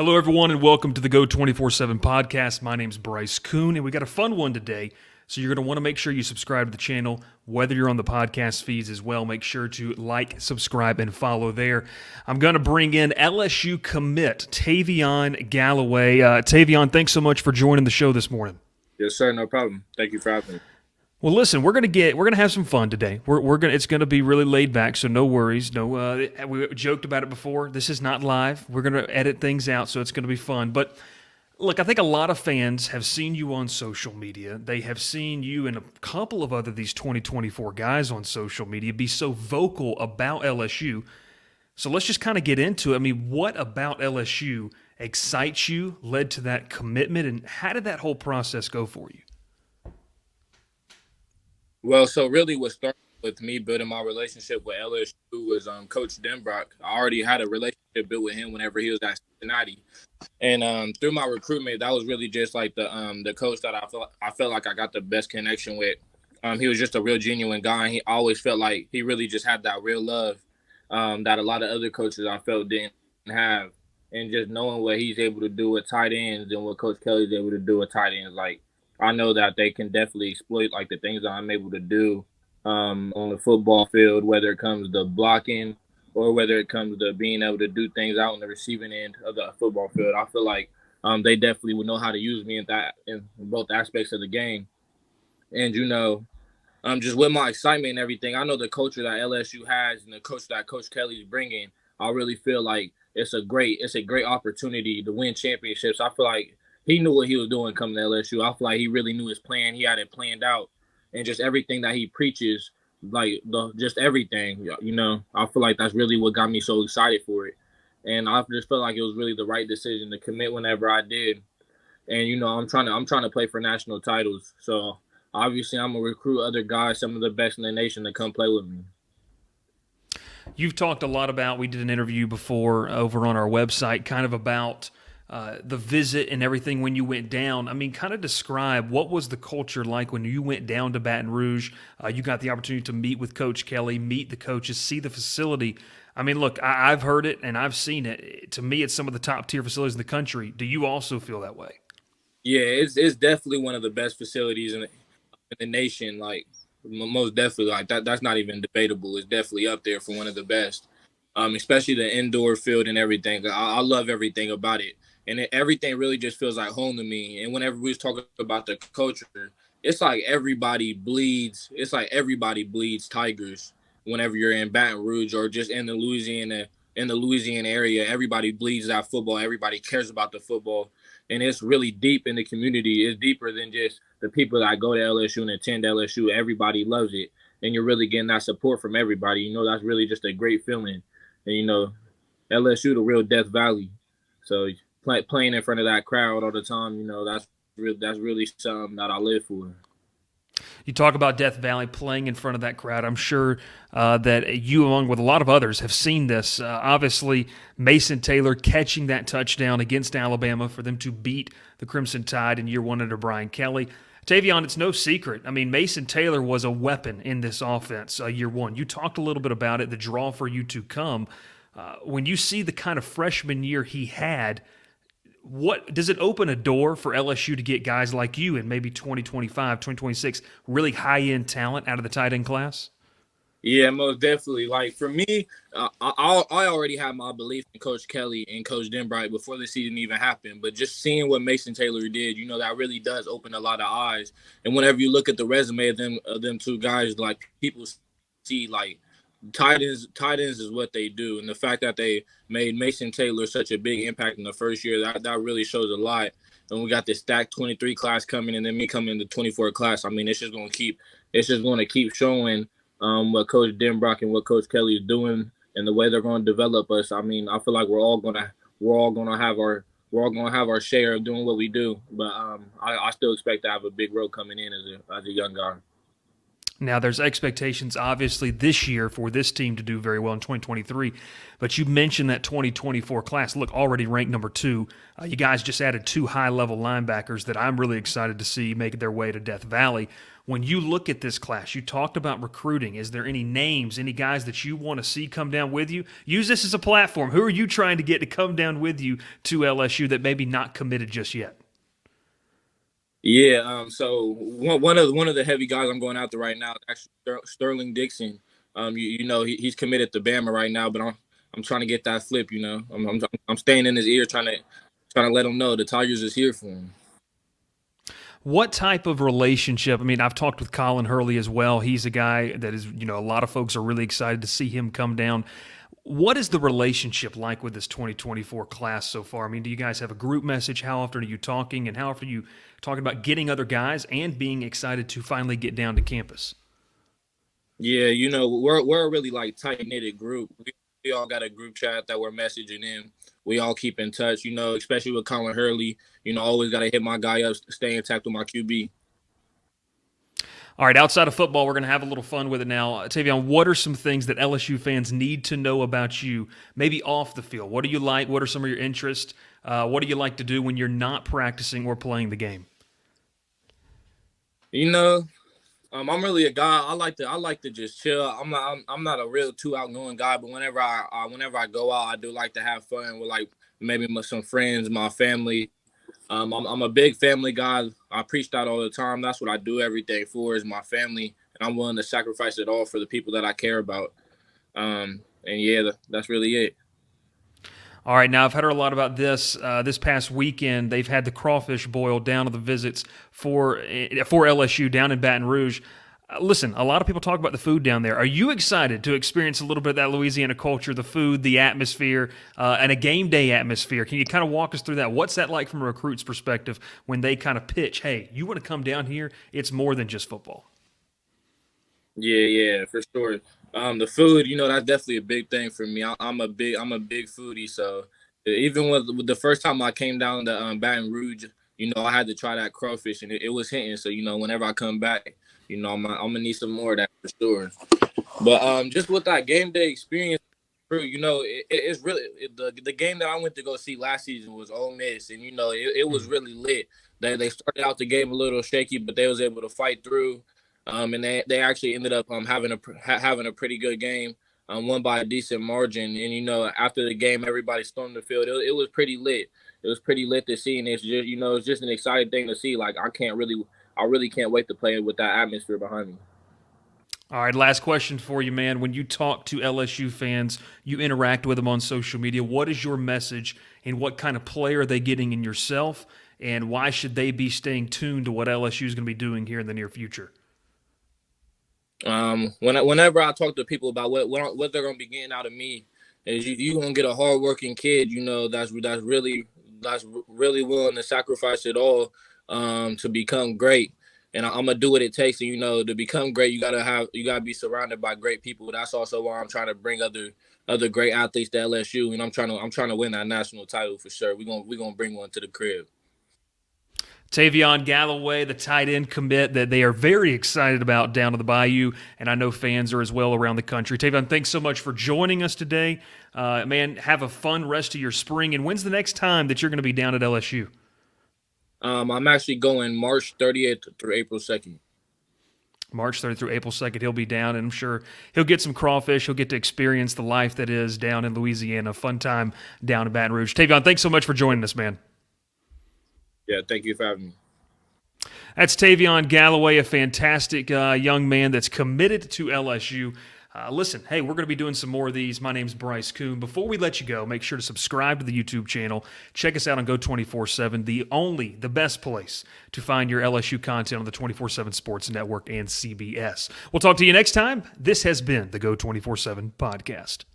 Hello, everyone, and welcome to the Go 24/7 podcast. My name's Bryce Koon, and we got a fun one today. So you're going to want to make sure you subscribe to the channel, whether you're on the podcast feeds as well. Make sure to like, subscribe, and follow there. I'm going to bring in LSU commit Tayvion Galloway. Tayvion, thanks so much for joining the show this morning. Yes, sir. No problem. Thank you for having me. Well, listen, we're gonna have some fun today. It's gonna be really laid back, so no worries. No, we joked about it before. This is not live. We're gonna edit things out, so it's gonna be fun. But look, I think a lot of fans have seen you on social media. They have seen you and a couple of other these 2024 guys on social media be so vocal about LSU. So let's just kind of get into it. I mean, what about LSU excites you, led to that commitment, and how did that whole process go for you? Well, so really what started with me building my relationship with LSU was Coach Denbrock. I already had a relationship built with him whenever he was at Cincinnati. And through my recruitment, that was really just like the coach that I felt like I got the best connection with. He was just a real genuine guy. And he always felt like he really just had that real love that a lot of other coaches I felt didn't have. And just knowing what he's able to do with tight ends and what Coach Kelly's able to do with tight ends, like, I know that they can definitely exploit like the things that I'm able to do on the football field, whether it comes to blocking or whether it comes to being able to do things out on the receiving end of the football field. I feel like they definitely would know how to use me in both aspects of the game. And just with my excitement and everything, I know the culture that LSU has and the coach that Coach Kelly is bringing. I really feel like it's a great opportunity to win championships. I feel like he knew what he was doing coming to LSU. I feel like he really knew his plan. He had it planned out, and just everything that he preaches, just everything. I feel like that's really what got me so excited for it, and I just felt like it was really the right decision to commit whenever I did. And I'm trying to play for national titles. So obviously, I'm gonna recruit other guys, some of the best in the nation, to come play with me. You've talked a lot about, we did an interview before over on our website, kind of about the visit and everything when you went down. I mean, kind of describe what was the culture like when you went down to Baton Rouge. You got the opportunity to meet with Coach Kelly, meet the coaches, see the facility. I mean, look, I've heard it and I've seen it. To me, it's some of the top tier facilities in the country. Do you also feel that way? Yeah, it's definitely one of the best facilities in the nation. Like, most definitely, like that's not even debatable. It's definitely up there for one of the best. Especially the indoor field and everything. I love everything about it. And everything really just feels like home to me. And whenever we was talking about the culture, it's like everybody bleeds. It's like everybody bleeds Tigers whenever you're in Baton Rouge or just in the Louisiana area. Everybody bleeds that football. Everybody cares about the football. And it's really deep in the community. It's deeper than just the people that go to LSU and attend LSU. Everybody loves it. And you're really getting that support from everybody. That's really just a great feeling. And, LSU, the real Death Valley. So playing in front of that crowd all the time, that's really something that I live for. You talk about Death Valley, playing in front of that crowd. I'm sure that you, along with a lot of others, have seen this. Obviously, Mason Taylor catching that touchdown against Alabama for them to beat the Crimson Tide in year one under Brian Kelly. Tayvion, it's no secret. I mean, Mason Taylor was a weapon in this offense year one. You talked a little bit about it, the draw for you to come. When you see the kind of freshman year he had, what does it open a door for LSU to get guys like you in maybe 2025, 2026, really high-end talent out of the tight end class? Yeah, most definitely. Like, for me, I already had my belief in Coach Kelly and Coach Denbright before the season even happened. But just seeing what Mason Taylor did, that really does open a lot of eyes. And whenever you look at the resume of them two guys, like, people see, like, tight ends is what they do. And the fact that they made Mason Taylor such a big impact in the first year, that really shows a lot. And we got this stacked 23 class coming, and then me coming in the 24 class. I mean, it's just going to keep showing what Coach Denbrock and what Coach Kelly is doing and the way they're going to develop us. I mean, I feel like we're all going to have our share of doing what we do. But I still expect to have a big role coming in as a young guy. Now, there's expectations, obviously, this year for this team to do very well in 2023. But you mentioned that 2024 class. Look, already ranked number 2. You guys just added 2 high-level linebackers that I'm really excited to see make their way to Death Valley. When you look at this class, you talked about recruiting. Is there any names, any guys that you want to see come down with you? Use this as a platform. Who are you trying to get to come down with you to LSU that maybe not committed just yet? Yeah, so one of the heavy guys I'm going after right now is actually Sterling Dixon. He's committed to Bama right now, but I'm trying to get that flip. I'm staying in his ear, trying to let him know the Tigers is here for him. What type of relationship? I mean, I've talked with Colin Hurley as well. He's a guy that is, a lot of folks are really excited to see him come down. What is the relationship like with this 2024 class so far? I mean, do you guys have a group message? How often are you talking? And how often are you talking about getting other guys and being excited to finally get down to campus? Yeah, we're a really like tight knitted group. We all got a group chat that we're messaging in. We all keep in touch, especially with Colin Hurley. Always got to hit my guy up, stay intact with my QB. All right, outside of football, we're going to have a little fun with it now. Tayvion, what are some things that LSU fans need to know about you, maybe off the field? What do you like? What are some of your interests? What do you like to do when you're not practicing or playing the game? I'm really a guy. I like to just chill. I'm not a real too outgoing guy, but whenever I go out, I do like to have fun with like maybe some friends, my family. I'm a big family guy. I preach that all the time. That's what I do everything for is my family, and I'm willing to sacrifice it all for the people that I care about. And yeah, that's really it. All right, now I've heard a lot about this. This past weekend, they've had the crawfish boil down to the visits for LSU down in Baton Rouge. Listen, a lot of people talk about the food down there. Are you excited to experience a little bit of that Louisiana culture, the food, the atmosphere, and a game day atmosphere? Can you kind of walk us through that? What's that like from a recruit's perspective when they kind of pitch, hey, you want to come down here? It's more than just football. Yeah, for sure. The food, that's definitely a big thing for me. I'm a big foodie, so even with the first time I came down to Baton Rouge, I had to try that crawfish, and it was hitting. So whenever I come back, I'm gonna need some more of that for sure. But just with that game day experience, it's really the game that I went to go see last season was Ole Miss, and it was really lit. They started out the game a little shaky, but they was able to fight through. And they actually ended up having a pretty good game, won by a decent margin. And after the game, everybody stormed the field. It was pretty lit. It was pretty lit to see, and it's just it's just an exciting thing to see. Like I really can't wait to play with that atmosphere behind me. All right, last question for you, man. When you talk to LSU fans, you interact with them on social media. What is your message, and what kind of player are they getting in yourself, and why should they be staying tuned to what LSU is going to be doing here in the near future? Whenever I talk to people about what they're gonna be getting out of me, is you gonna get a hardworking kid, that's really willing to sacrifice it all, to become great. And I'm gonna do what it takes. And to become great, you gotta be surrounded by great people. That's also why I'm trying to bring other great athletes to LSU, and I'm trying to win that national title for sure. We're gonna bring one to the crib. Tayvion Galloway, the tight end commit that they are very excited about down to the Bayou, and I know fans are as well around the country. Tayvion, thanks so much for joining us today. Man, have a fun rest of your spring. And when's the next time that you're going to be down at LSU? I'm actually going March 30th through April 2nd. March 3rd through April 2nd, he'll be down, and I'm sure he'll get some crawfish. He'll get to experience the life that is down in Louisiana. Fun time down in Baton Rouge. Tayvion, thanks so much for joining us, man. Yeah, thank you for having me. That's Tayvion Galloway, a fantastic young man that's committed to LSU. Listen, hey, we're going to be doing some more of these. My name's Bryce Koon. Before we let you go, make sure to subscribe to the YouTube channel. Check us out on Go247, the best place to find your LSU content on the 24/7 Sports Network and CBS. We'll talk to you next time. This has been the Go247 podcast.